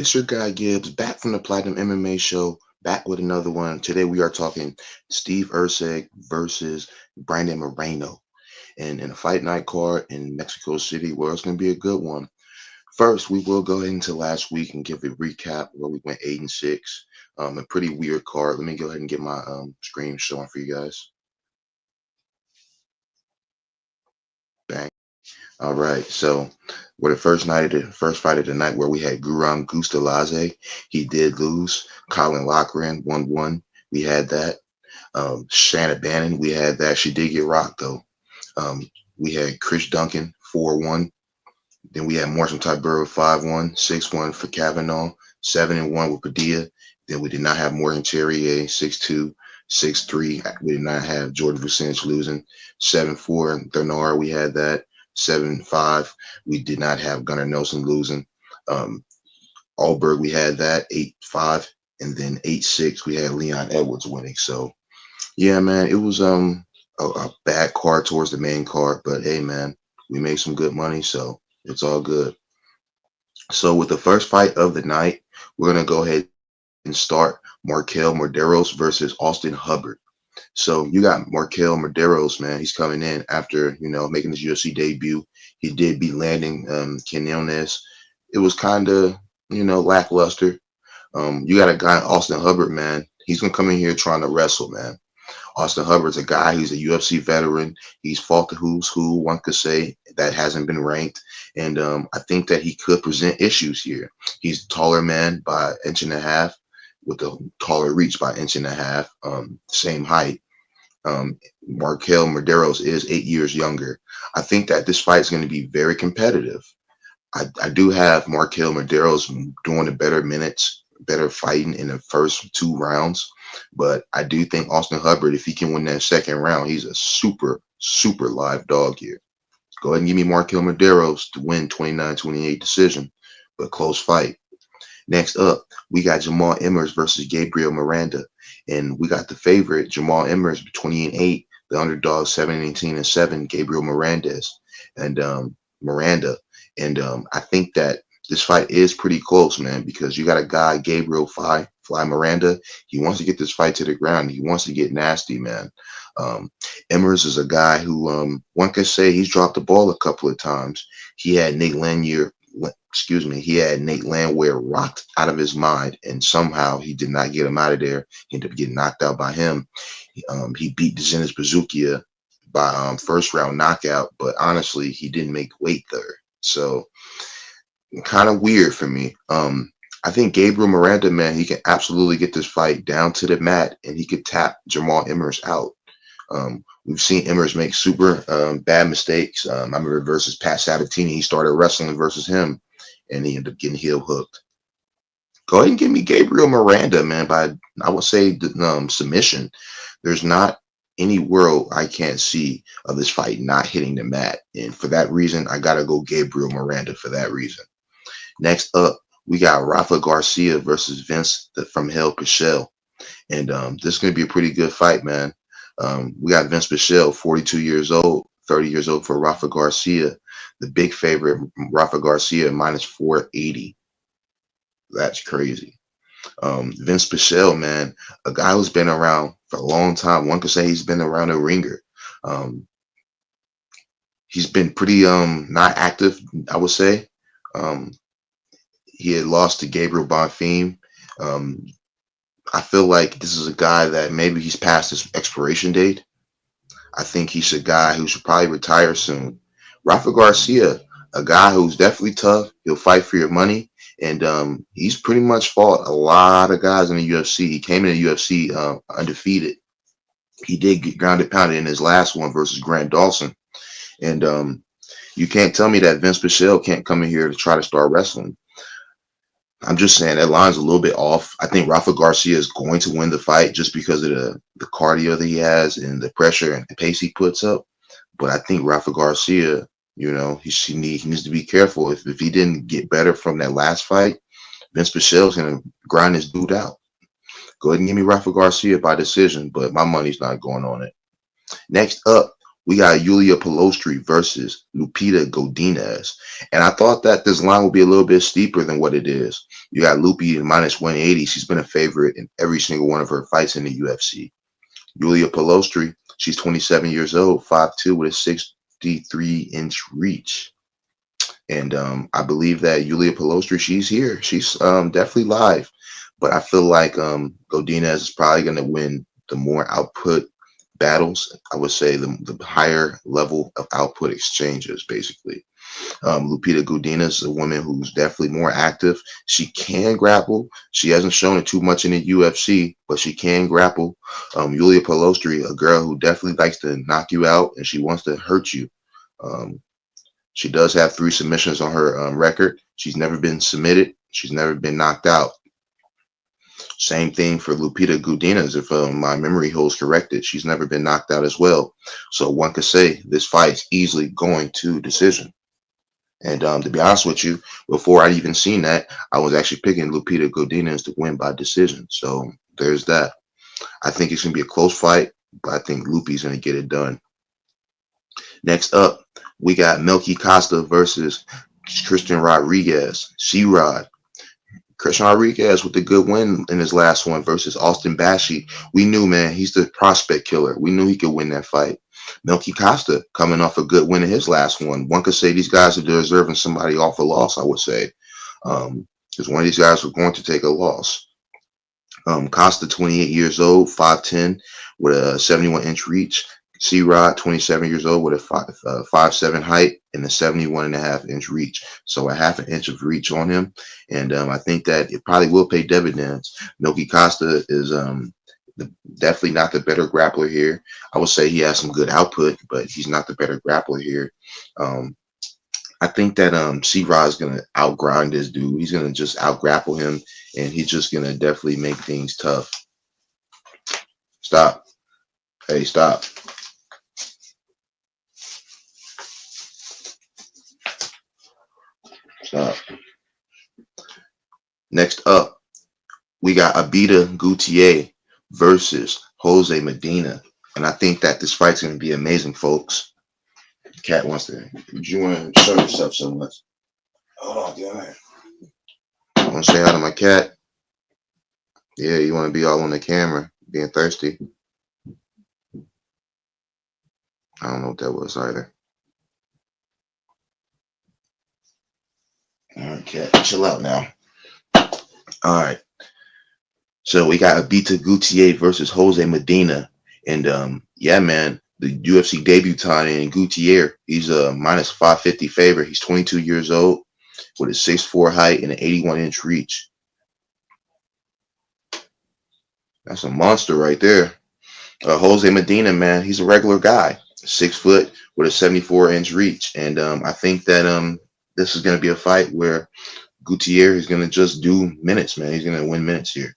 It's your guy Gibbs back from the Platinum MMA show, back with another one. Today we are talking Steve Erceg versus Brandon Moreno, and in a fight night card in Mexico City, where it's going to be a good one. First, we will go ahead into last week and give a recap where we went 8-6. A pretty weird card. Let me go ahead and get my screen showing for you guys. Bang. All right, so we're the first fight of the night where we had Guram Gustalaze. He did lose. Colin Lochran 1-1. We had that. Shanna Bannon, we had that. She did get rocked though. We had Chris Duncan 4-1. Then we had Morrison Tybura 5-1, 6-1 for Kavanaugh, 7-1 with Padilla. Then we did not have Morgan Terrier 6-2, 6-3. We did not have Jordan Vucinic losing. 7-4 Bernard, we had that. 7-5. We did not have Gunnar Nelson losing. Alberg, we had that 8-5, and then 8-6. We had Leon Edwards winning. So yeah, man, it was a bad card towards the main card, but hey, man, we made some good money, so it's all good. So with the first fight of the night, we're gonna go ahead and start Markel Mederos versus Austin Hubbard. So you got Markel Mederos, man. He's coming in after, making his UFC debut. He did beat Landon Quinones. It was kind of, lackluster. You got a guy, Austin Hubbard, man. He's going to come in here trying to wrestle, man. Austin Hubbard's a guy, he's a UFC veteran. He's fought the who's who, one could say, that hasn't been ranked. And I think that he could present issues here. He's a taller man by 1.5 inches with a taller reach by 1.5 inches, same height. Markel Mederos is 8 years younger. I think that this fight is going to be very competitive. I do have Markel Mederos doing the better minutes, better fighting in the first 2 rounds. But I do think Austin Hubbard, if he can win that second round, he's a super, super live dog here. Go ahead and give me Markel Mederos to win 29-28 decision, but close fight. Next up, we got Jamal Emmers versus Gabriel Miranda. And we got the favorite, Jamal Emmers, 20-8, the underdog 17-7, Gabriel Miranda. I think that this fight is pretty close, man, because you got a guy, Gabriel Fly Miranda. He wants to get this fight to the ground. He wants to get nasty, man. Emmers is a guy who, one could say he's dropped the ball a couple of times. He had Nate Landwehr rocked out of his mind, and somehow he did not get him out of there. He ended up getting knocked out by him. He beat Denis Bazukia by first round knockout, but honestly, he didn't make weight there. So kind of weird for me. I think Gabriel Miranda, man, he can absolutely get this fight down to the mat, and he could tap Jamal Emmers out. We've seen Emmers make super bad mistakes. I remember versus Pat Sabatini, he started wrestling versus him, and he ended up getting heel hooked. Go ahead and give me Gabriel Miranda, man, by, I would say, submission. There's not any world I can't see of this fight not hitting the mat. And for that reason, I got to go Gabriel Miranda for that reason. Next up, we got Rafa Garcia versus Vince from Hell Pichel. And this is going to be a pretty good fight, man. We got Vince Pichel, 42 years old, 30 years old for Rafa Garcia. The big favorite, Rafa Garcia, -480. That's crazy. Vince Pichel, man, a guy who's been around for a long time. One could say he's been around a ringer. He's been pretty not active, I would say. He had lost to Gabriel Bonfim. I feel like this is a guy that maybe he's past his expiration date. I think he's a guy who should probably retire soon. Rafa Garcia, a guy who's definitely tough. He'll fight for your money. And he's pretty much fought a lot of guys in the UFC. He came in the UFC undefeated. He did get grounded pounded in his last one versus Grant Dawson. And you can't tell me that Vince Pichel can't come in here to try to start wrestling. I'm just saying that line's a little bit off. I think Rafa Garcia is going to win the fight just because of the cardio that he has and the pressure and the pace he puts up. But I think Rafa Garcia, he needs to be careful. If he didn't get better from that last fight, Vince Pichel's going to grind this dude out. Go ahead and give me Rafa Garcia by decision, but my money's not going on it. Next up, we got Yulia Polastri versus Lupita Godinez. And I thought that this line would be a little bit steeper than what it is. You got Loopy at minus 180. She's been a favorite in every single one of her fights in the UFC. Yulia Polastri, she's 27 years old, 5'2", with a 63-inch reach. And I believe that Yulia Polastri, she's here. She's definitely live. But I feel like Godinez is probably going to win the more output battles. I would say the higher level of output exchanges, basically. Lupita Godinez is a woman who's definitely more active. She can grapple. She hasn't shown it too much in the UFC, but she can grapple. Yulia Polastri, a girl who definitely likes to knock you out, and she wants to hurt you. She does have 3 submissions on her record. She's never been submitted. She's never been knocked out. Same thing for Lupita Godinez, if my memory holds corrected. She's never been knocked out as well. So one could say this fight's easily going to decision. And to be honest with you, before I'd even seen that, I was actually picking Lupita Godinez to win by decision. So there's that. I think it's going to be a close fight, but I think Loopy's going to get it done. Next up, we got Melky Costa versus Christian Rodriguez. C-Rod. Christian Rodriguez with a good win in his last one versus Austin Bashi. We knew, man, he's the prospect killer. We knew he could win that fight. Melky Costa coming off a good win in his last one. One could say these guys are deserving somebody off a loss, I would say. Because one of these guys was going to take a loss. Costa, 28 years old, 5'10", with a 71-inch reach. C-Rod, 27 years old, with a 5'7" height and a 71.5-inch reach. So a half an inch of reach on him. And I think that it probably will pay dividends. Melky Costa is definitely not the better grappler here. I would say he has some good output, but he's not the better grappler here. I think that C-Rod is going to outgrind this dude. He's going to just outgrapple him, and he's just going to definitely make things tough. Stop. Hey, stop. Stop. Next up, we got Abida Gautier versus Jose Medina. And I think that this fight's going to be amazing, folks. Cat wants to. You want to show yourself so much? Hold on, damn it. I want to say hi to my cat. Yeah, you want to be all on the camera, being thirsty. I don't know what that was either. All right, cat, chill out now. All right. So we got Abida Gautier versus Jose Medina. And yeah, man, the UFC debutant in Gautier, he's a minus 550 favorite. He's 22 years old with a 6'4" height and an 81-inch reach. That's a monster right there. Jose Medina, man, he's a regular guy, 6 foot with a 74-inch reach. And I think that this is going to be a fight where Gautier is going to just do minutes, man. He's going to win minutes here.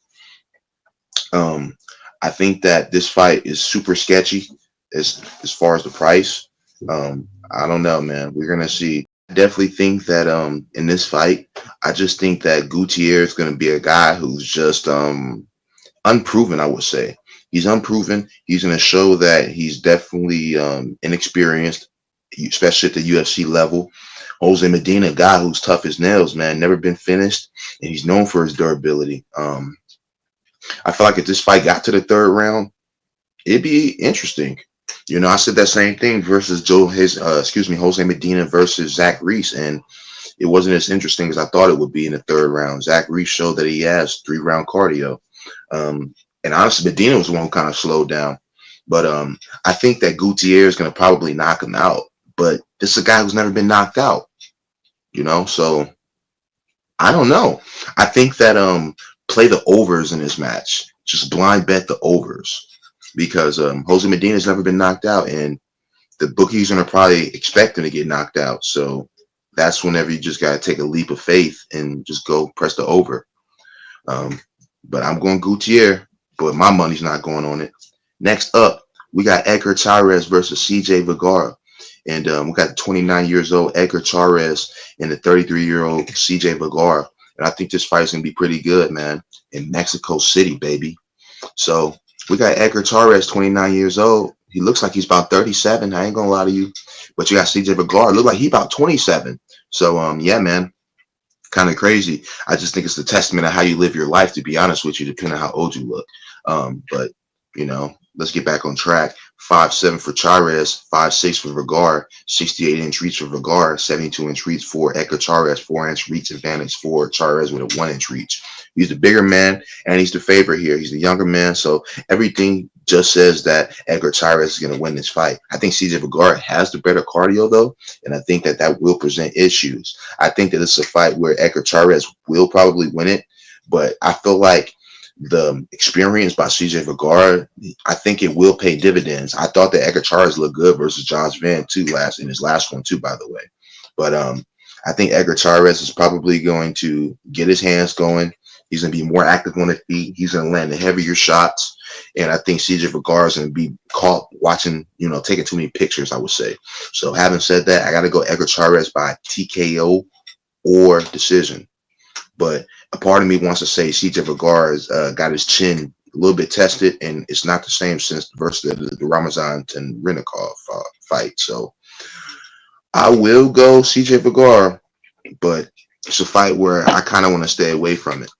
I think that this fight is super sketchy as far as the price. I don't know, man. We're going to see. I definitely think that in this fight, I just think that Gautier is going to be a guy who's just unproven, I would say. He's unproven. He's going to show that he's definitely inexperienced, especially at the UFC level. Jose Medina, a guy who's tough as nails, man, never been finished, and he's known for his durability. I feel like if this fight got to the 3rd round, it'd be interesting. You know, I said that same thing versus Jose Medina versus Zach Reese, and it wasn't as interesting as I thought it would be in the 3rd round. Zach Reese showed that he has 3-round cardio. And honestly, Medina was the one who kind of slowed down. But I think that Gautier is going to probably knock him out. But this is a guy who's never been knocked out, you know? So I don't know. I think that play the overs in this match. Just blind bet the overs. Because Jose Medina's never been knocked out. And the bookies are going to probably expect him to get knocked out. So that's whenever you just got to take a leap of faith and just go press the over. But I'm going Gautier, but my money's not going on it. Next up, we got Edgar Chairez versus CJ Vegera. And we got 29 years old Edgar Chairez and the 33-year-old CJ Vegera. And I think this fight is going to be pretty good, man, in Mexico City, baby. So we got Edgar Chairez, 29 years old. He looks like he's about 37. I ain't gonna lie to you. But you got CJ Vegera. Look like he about 27. So yeah, man, kind of crazy. I just think it's the testament of how you live your life, to be honest with you, depending on how old you look. But you know, let's get back on track. 5'7" for Chairez, 5'6" for Vegera, 68-inch reach for Vegera, 72-inch reach for Edgar Chairez, 4-inch reach advantage for Chairez with a 1-inch reach. He's the bigger man, and he's the favorite here. He's the younger man, so everything just says that Edgar Chairez is going to win this fight. I think CJ Vegera has the better cardio, though, and I think that that will present issues. I think that it's a fight where Edgar Chairez will probably win it, but I feel like the experience by CJ Vegera, I think it will pay dividends. I thought that Edgar Chairez looked good versus Josh Van too in his last one too, by the way. But I think Edgar Chairez is probably going to get his hands going. He's going to be more active on the feet. He's going to land the heavier shots. And I think CJ Vegera is going to be caught watching, you know, taking too many pictures, I would say. So having said that, I got to go Edgar Chairez by TKO or decision. But a part of me wants to say CJ Vegera's got his chin a little bit tested, and it's not the same since versus the Ramazan and Renikov fight. So I will go CJ Vegera, but it's a fight where I kind of want to stay away from it.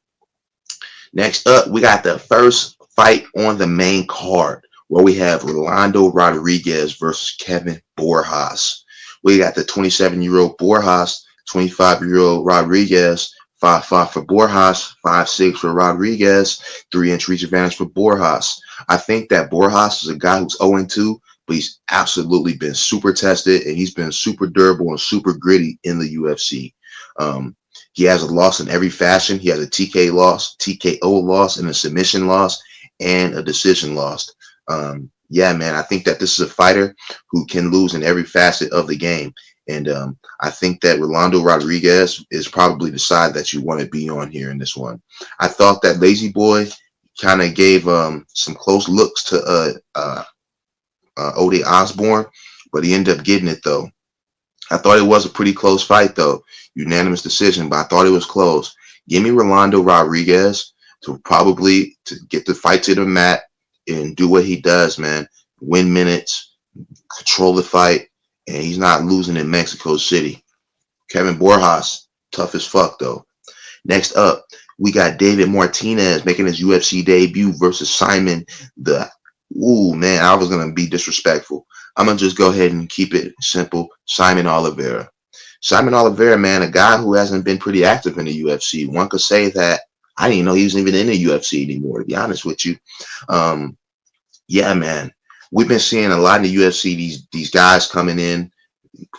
Next up, we got the first fight on the main card, where we have Rolando Rodriguez versus Kelvin Borjas. We got the 27-year-old Borjas, 25-year-old Rodriguez. 5'5" for Borjas, 5'6" for Rodriguez, 3-inch reach advantage for Borjas. I think that Borjas is a guy who's 0-2, but he's absolutely been super tested, and he's been super durable and super gritty in the UFC. He has a loss in every fashion. He has a TKO loss, and a submission loss, and a decision loss. Yeah, man, I think that this is a fighter who can lose in every facet of the game. And I think that Rolando Rodriguez is probably the side that you want to be on here in this one. I thought that Lazy Boy kind of gave some close looks to Ode Osborne, but he ended up getting it, though. I thought it was a pretty close fight, though. Unanimous decision, but I thought it was close. Give me Rolando Rodriguez to get the fight to the mat and do what he does, man. Win minutes, control the fight. And he's not losing in Mexico City. Kelvin Borjas, tough as fuck, though. Next up, we got David Martinez making his UFC debut versus Simon. Ooh, man, I was going to be disrespectful. I'm going to just go ahead and keep it simple. Simon Oliveria. Simon Oliveria, man, a guy who hasn't been pretty active in the UFC. One could say that I didn't know he was even in the UFC anymore, to be honest with you. Yeah, man. We've been seeing a lot in the UFC, these guys coming in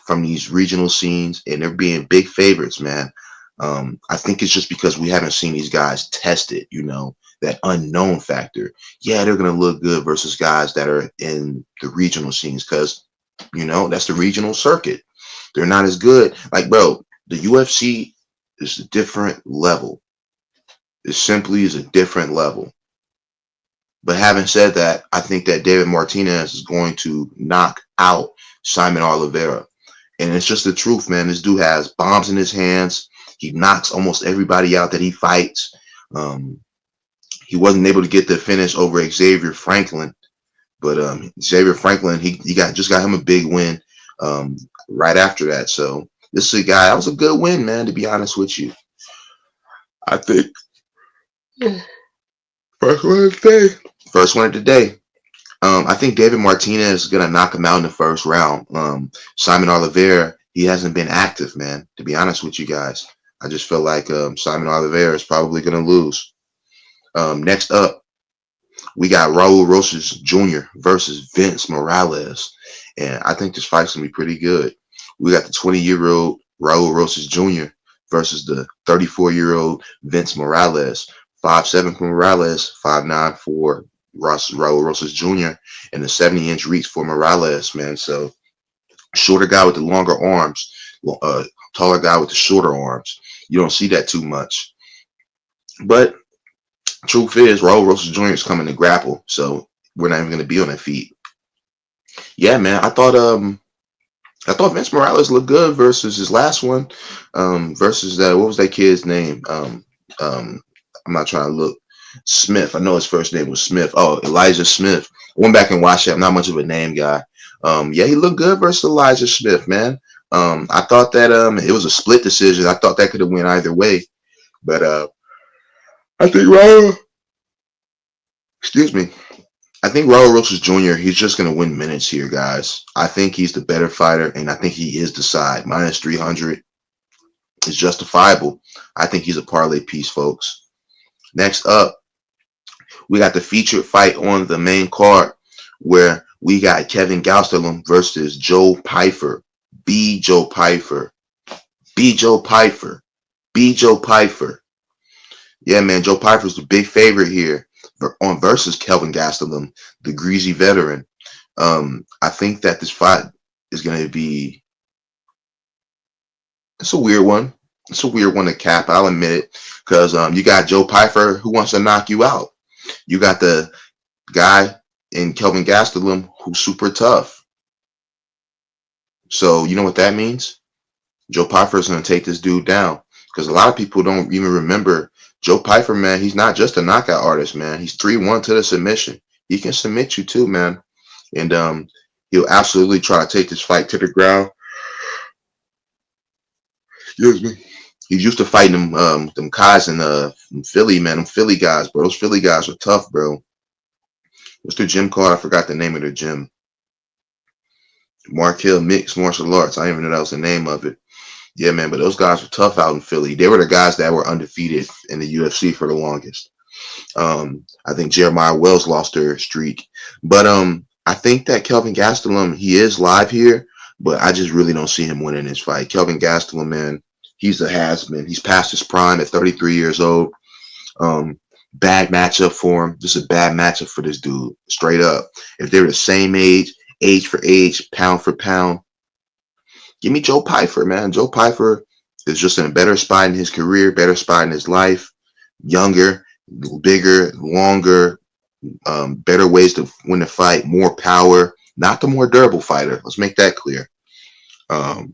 from these regional scenes, and they're being big favorites, man. I think it's just because we haven't seen these guys tested, you know, that unknown factor. Yeah, they're going to look good versus guys that are in the regional scenes because, you know, that's the regional circuit. They're not as good. Like, bro, the UFC is a different level. It simply is a different level. But having said that, I think that David Martinez is going to knock out Simon Oliveira. And it's just the truth, man. This dude has bombs in his hands. He knocks almost everybody out that he fights. He wasn't able to get the finish over Xavier Franklin. But Xavier Franklin, he just got him a big win right after that. So this is a guy, that was a good win, man, to be honest with you. I think. First one of the day. I think David Martinez is going to knock him out in the first round. Simon Oliveira, he hasn't been active, man, to be honest with you guys. I just feel like Simon Oliveira is probably going to lose. Next up, we got Rosas Jr. versus Vince Morales. And I think this fight's going to be pretty good. We got the 20-year-old Rosas Jr. versus the 34-year-old Vince Morales. 5'7" for Morales, 5'9" for Rosas Jr. and the 70-inch reach for Morales, man. So shorter guy with the longer arms, taller guy with the shorter arms. You don't see that too much. But truth is, Rosas Jr. is coming to grapple, so we're not even going to be on their feet. Yeah, man. I thought Vince Morales looked good versus his last one. Versus what was that kid's name? I'm not trying to look. Smith. I know his first name was Smith. Oh, Elijah Smith. I went back and watched it. I'm not much of a name guy. Yeah, he looked good versus Elijah Smith, man. I thought that it was a split decision. I thought that could have went either way. But I think Raul, excuse me, I think Raul Rosas Jr., he's just going to win minutes here, guys. I think he's the better fighter, and I think he is the side. Minus 300 is justifiable. I think he's a parlay piece, folks. Next up, we got the featured fight on the main card where we got Kelvin Gastelum versus Joe Pyfer. B. Joe Pyfer. B. Joe Pyfer. B. Joe Pyfer. Yeah, man, Joe Pyfer's the big favorite here on versus Kelvin Gastelum, the greasy veteran. I think that this fight is going to be, it's a weird one. It's a weird one to cap, I'll admit it, because you got Joe Pyfer who wants to knock you out. You got the guy in Kelvin Gastelum who's super tough. So you know what that means? Joe Pyfer is going to take this dude down, because a lot of people don't even remember Joe Pyfer, man. He's not just a knockout artist, man. He's 3-1 to the submission. He can submit you too, man. And he'll absolutely try to take this fight to the ground. Excuse me. He's used to fighting them guys in Philly, man. Them Philly guys, bro. Those Philly guys are tough, bro. What's their gym called? I forgot the name of their gym. Mark Hill Mixed Martial Arts. I didn't even know that was the name of it. Yeah, man, but those guys were tough out in Philly. They were the guys that were undefeated in the UFC for the longest. I think Jeremiah Wells lost their streak. But I think that Kelvin Gastelum, he is live here, but I just really don't see him winning this fight. Kelvin Gastelum, man, he's a has-been. He's past his prime at 33 years old. Bad matchup for him. Just a bad matchup for this dude, straight up. If they're the same age for age, pound for pound, give me Joe Pyfer, man. Joe Pyfer is just in a better spot in his career, better spot in his life, younger, bigger, longer, better ways to win the fight, more power, not the more durable fighter. Let's make that clear. Has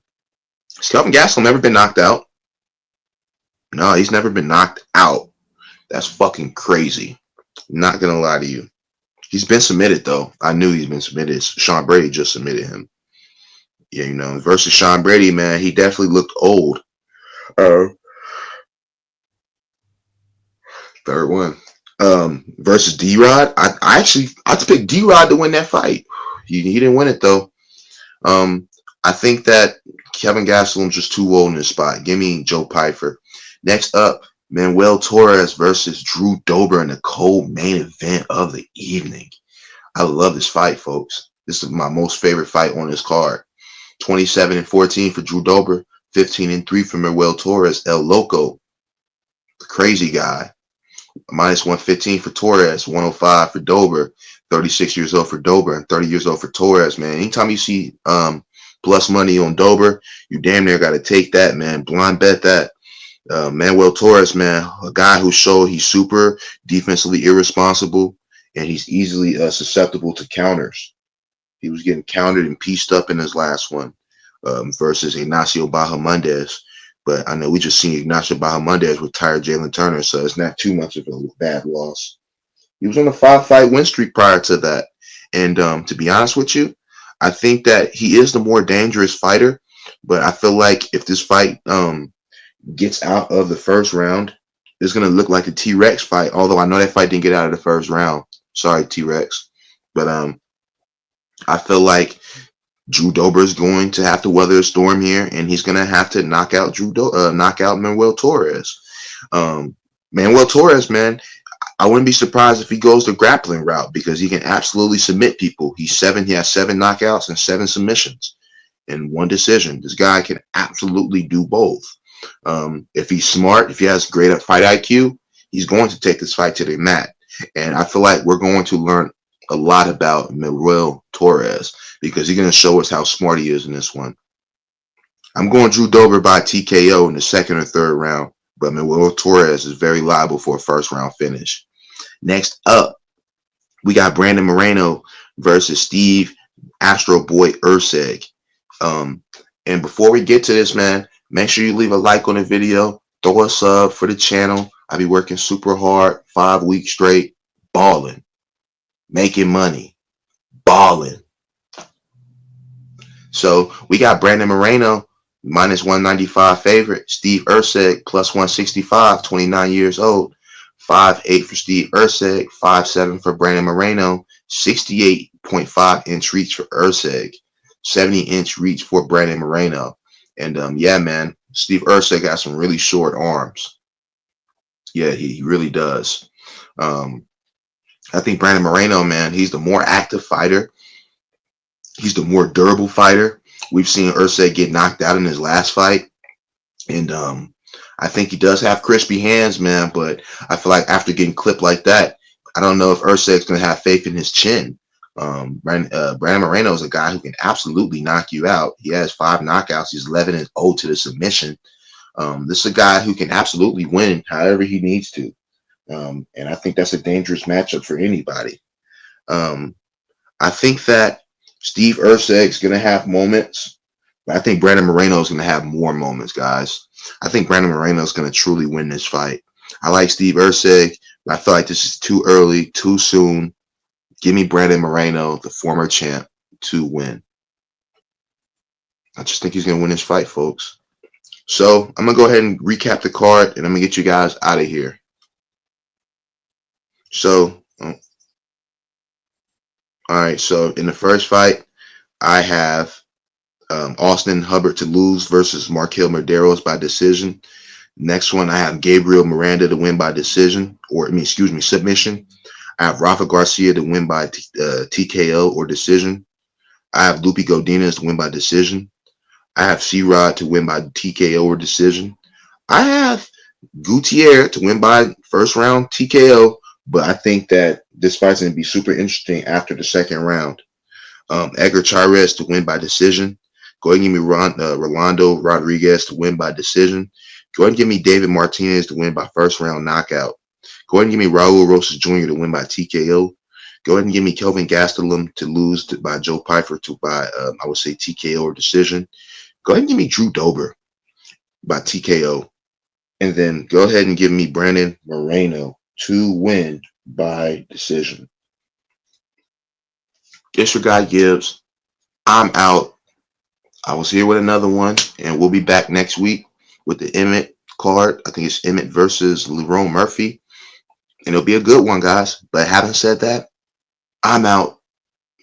Kelvin Gastelum never been knocked out? No, he's never been knocked out. That's fucking crazy. Not going to lie to you. He's been submitted, though. I knew he's been submitted. Sean Brady just submitted him. Yeah, you know, versus Sean Brady, man, he definitely looked old. Third one. Versus D-Rod. I'd pick D-Rod to win that fight. He didn't win it, though. I think that Kelvin Gastelum's just too old in this spot. Give me Joe Pyfer. Next up, Manuel Torres versus Drew Dober in the co-main event of the evening. I love this fight, folks. This is my most favorite fight on this card. 27-14 for Drew Dober, 15-3 for Manuel Torres, El Loco, the crazy guy. Minus 115 for Torres, 105 for Dober, 36 years old for Dober, and 30 years old for Torres, man. Anytime you see plus money on Dober, you damn near got to take that, man. Blind bet that. Manuel Torres, man, a guy who showed he's super defensively irresponsible, and he's easily susceptible to counters. He was getting countered and pieced up in his last one versus Ignacio Bahamondes. But I know we just seen Ignacio Bahamondes retire Jalen Turner, so it's not too much of a bad loss. He was on a 5-fight win streak prior to that. And to be honest with you, I think that he is the more dangerous fighter. But I feel like if this fight gets out of the first round, it's going to look like a T-Rex fight. Although I know that fight didn't get out of the first round. Sorry, T-Rex. But I feel like Drew Dober is going to have to weather a storm here, and he's going to have to knock out Manuel Torres. Manuel Torres, man, I wouldn't be surprised if he goes the grappling route, because he can absolutely submit people. He has 7 knockouts and 7 submissions in one decision. This guy can absolutely do both. If he's smart, if he has great fight IQ, he's going to take this fight to the mat. And I feel like we're going to learn a lot about Manuel Torres, because he's going to show us how smart he is in this one. I'm going Drew Dober by TKO in the 2nd or 3rd round, but Manuel Torres is very liable for a 1st round finish. Next up, we got Brandon Moreno versus Steve Astro Boy Erceg. And before we get to this, man, make sure you leave a like on the video, throw a sub for the channel. I be working super hard, 5 weeks straight, balling, making money, balling. So we got Brandon Moreno, -195 favorite. Steve Erceg, +165, 29 years old. 5'8" for Steve Erceg, 5'7" for Brandon Moreno, 68.5-inch reach for Erceg, 70-inch reach for Brandon Moreno. And yeah, man, Steve Erceg got some really short arms. Yeah, he really does. I think Brandon Moreno, man, he's the more active fighter. He's the more durable fighter. We've seen Erceg get knocked out in his last fight. And I think he does have crispy hands, man. But I feel like after getting clipped like that, I don't know if Erceg's going to have faith in his chin. Brandon Moreno is a guy who can absolutely knock you out. He has 5 knockouts. He's 11-0 to the submission. This is a guy who can absolutely win however he needs to. And I think that's a dangerous matchup for anybody. I think that Steve Erceg's going to have moments, but I think Brandon Moreno is going to have more moments, guys. I think Brandon Moreno is going to truly win this fight. I like Steve Erceg, but I feel like this is too early, too soon. Give me Brandon Moreno, the former champ, to win. I just think he's going to win this fight, folks. So I'm going to go ahead and recap the card, and I'm going to get you guys out of here. So, all right, so in the first fight, I have Austin Hubbard to lose versus Mederos by decision. Next one, I have Gabriel Miranda to win by decision, submission. I have Rafa Garcia to win by TKO or decision. I have Loopy to win by decision. I have Cedrod to win by TKO or decision. I have Gautier to win by first round TKO, but I think that this fight's going to be super interesting after the second round. Chairez to win by decision. Go ahead and give me Rolando Rodriguez to win by decision. Go ahead and give me David Martinez to win by first round knockout. Go ahead and give me Rosas Jr. to win by TKO. Go ahead and give me Kelvin to lose by Joe Pyfer by I would say TKO or decision. Go ahead and give me Drew Dober by TKO. And then go ahead and give me Brandon Moreno to win by decision. Disregard Gibbs. I'm out. I was here with another one, and we'll be back next week with the Emmett card. I think it's Emmett versus Lerone Murphy. And it'll be a good one, guys. But having said that, I'm out.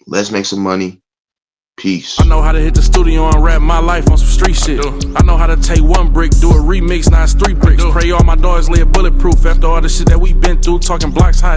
Let's make some money. Peace. I know how to hit the studio and rap my life on some street shit. I know how to take one brick, do a remix, now it's 3 bricks. Pray all my dogs live bulletproof after all the shit that we been through, talking blocks high.